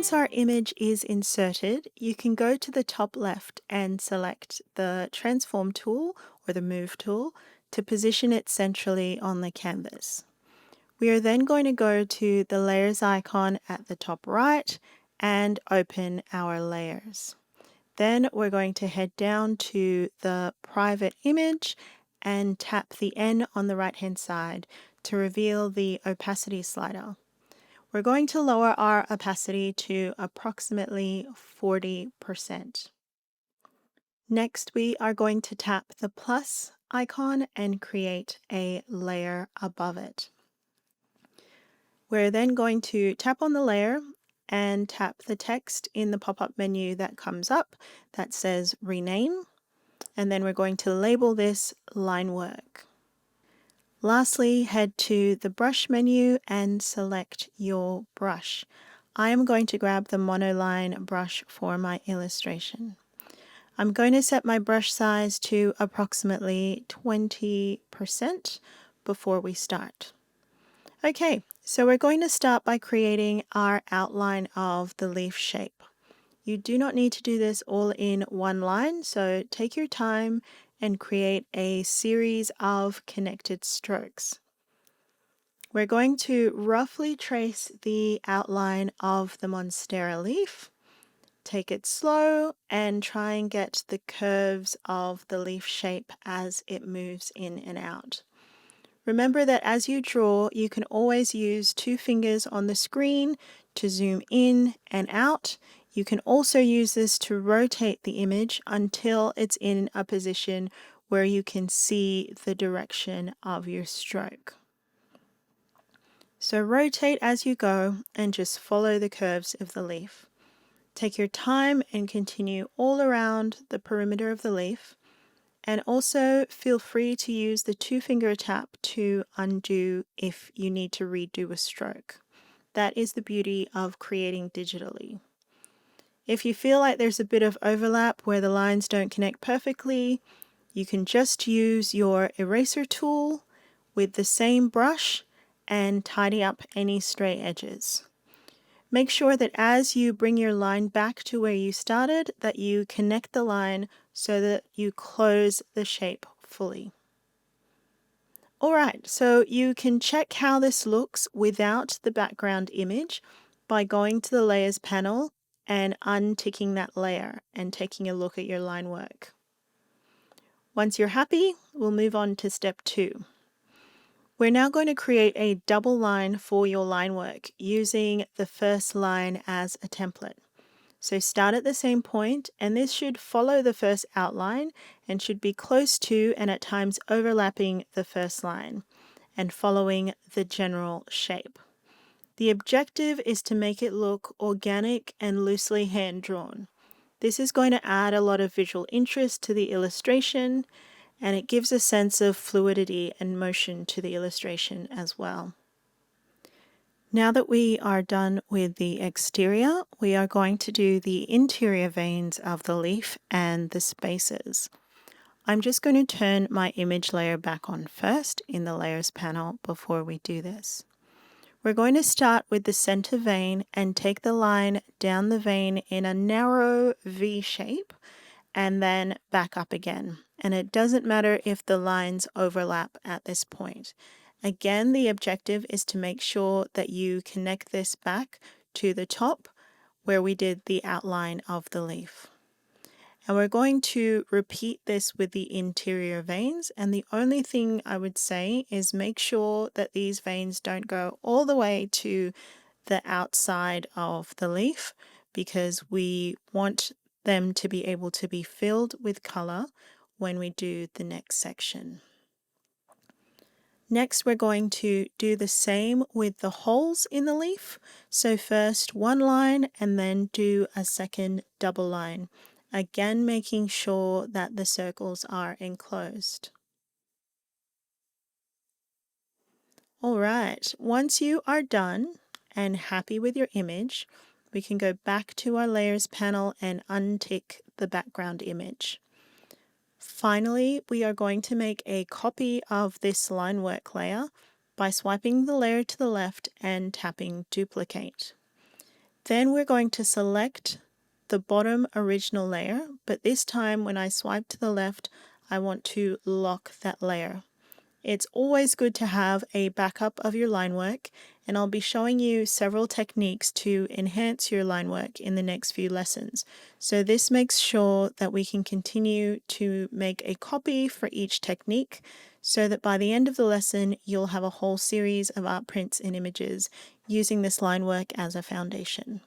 Once our image is inserted, you can go to the top left and select the Transform tool or the Move tool to position it centrally on the canvas. We are then going to go to the Layers icon at the top right and open our layers. Then we're going to head down to the Private Image and tap the N on the right-hand side to reveal the opacity slider. We're going to lower our opacity to approximately 40%. Next, we are going to tap the plus icon and create a layer above it. We're then going to tap on the layer and tap the text in the pop-up menu that comes up that says Rename, and then we're going to label this Linework. Lastly, head to the brush menu and select your brush. I am going to grab the monoline brush for my illustration. I'm going to set my brush size to approximately 20% before we start. Okay, so we're going to start by creating our outline of the leaf shape. You do not need to do this all in one line, so take your time and create a series of connected strokes. We're going to roughly trace the outline of the Monstera leaf. Take it slow and try and get the curves of the leaf shape as it moves in and out. Remember that as you draw, you can always use 2 fingers on the screen to zoom in and out. You can also use this to rotate the image until it's in a position where you can see the direction of your stroke. So rotate as you go and just follow the curves of the leaf. Take your time and continue all around the perimeter of the leaf. And also feel free to use the 2-finger tap to undo if you need to redo a stroke. That is the beauty of creating digitally. If you feel like there's a bit of overlap where the lines don't connect perfectly, you can just use your eraser tool with the same brush and tidy up any stray edges. Make sure that as you bring your line back to where you started, that you connect the line so that you close the shape fully. Alright, so you can check how this looks without the background image by going to the Layers panel and unticking that layer and taking a look at your line work. Once you're happy, we'll move on to step 2. We're now going to create a double line for your line work using the first line as a template. So start at the same point, and this should follow the first outline and should be close to and at times overlapping the first line and following the general shape. The objective is to make it look organic and loosely hand-drawn. This is going to add a lot of visual interest to the illustration, and it gives a sense of fluidity and motion to the illustration as well. Now that we are done with the exterior, we are going to do the interior veins of the leaf and the spaces. I'm just going to turn my image layer back on first in the Layers panel before we do this. We're going to start with the center vein and take the line down the vein in a narrow V shape and then back up again. And it doesn't matter if the lines overlap at this point. Again, the objective is to make sure that you connect this back to the top where we did the outline of the leaf. And we're going to repeat this with the interior veins, and the only thing I would say is make sure that these veins don't go all the way to the outside of the leaf, because we want them to be able to be filled with color when we do the next section. Next, we're going to do the same with the holes in the leaf. So first one line and then do a second double line. Again, making sure that the circles are enclosed. All right, once you are done and happy with your image, we can go back to our Layers panel and untick the background image. Finally, we are going to make a copy of this line work layer by swiping the layer to the left and tapping Duplicate. Then we're going to select the bottom original layer, but this time when I swipe to the left, I want to lock that layer. It's always good to have a backup of your line work, and I'll be showing you several techniques to enhance your line work in the next few lessons. So this makes sure that we can continue to make a copy for each technique so that by the end of the lesson you'll have a whole series of art prints and images using this line work as a foundation.